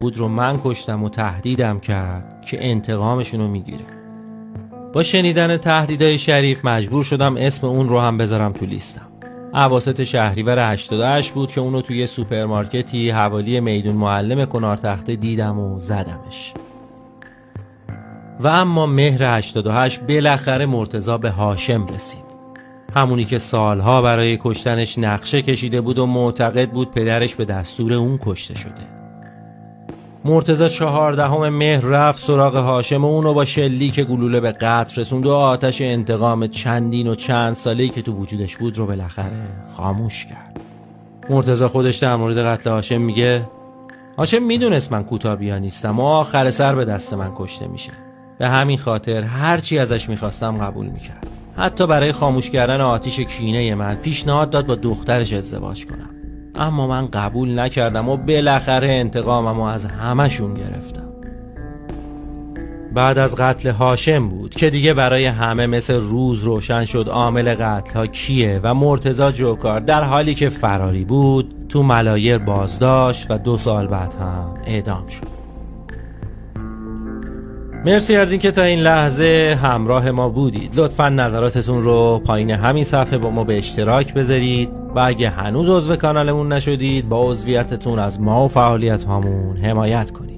بود رو من کشتم و تهدیدم کرد که انتقامشونو میگیره. با شنیدن تهدیدهای شریف مجبور شدم اسم اون رو هم بذارم تو لیستم. اواسط شهریور 88 بود که اونو توی سوپرمارکتی حوالی میدون معلم کنار تخته دیدم و زدمش. و اما مهر 88 بالاخره مرتضی به هاشم رسید، همونی که سالها برای کشتنش نقشه کشیده بود و معتقد بود پدرش به دستور اون کشته شده. مرتضی 14 مهر رفت سراغ هاشم و اونو با شلیک گلوله به قتل رسوند و آتش انتقام چندین و چند ساله‌ای که تو وجودش بود رو بالاخره خاموش کرد. مرتضی خودش در مورد قتل هاشم میگه هاشم میدونست من کوتابیا نیستم و آخر سر به دست من کشته میشه. به همین خاطر هرچی ازش میخواستم قبول میکرد. حتی برای خاموش کردن آتش کینه من پیشنهاد داد با دخترش ازدواج کنم. اما من قبول نکردم و بالاخره انتقاممو از همشون گرفتم. بعد از قتل هاشم بود که دیگه برای همه مثل روز روشن شد عامل قتل ها کیه و مرتضی جوکار در حالی که فراری بود تو ملایر بازداشت و 2 سال بعد هم اعدام شد. مرسی از اینکه تا این لحظه همراه ما بودید. لطفاً نظراتتون رو پایین همین صفحه با ما به اشتراک بذارید و اگه هنوز عضو کانالمون نشدید با عضویتتون از ما و فعالیت هامون حمایت کنید.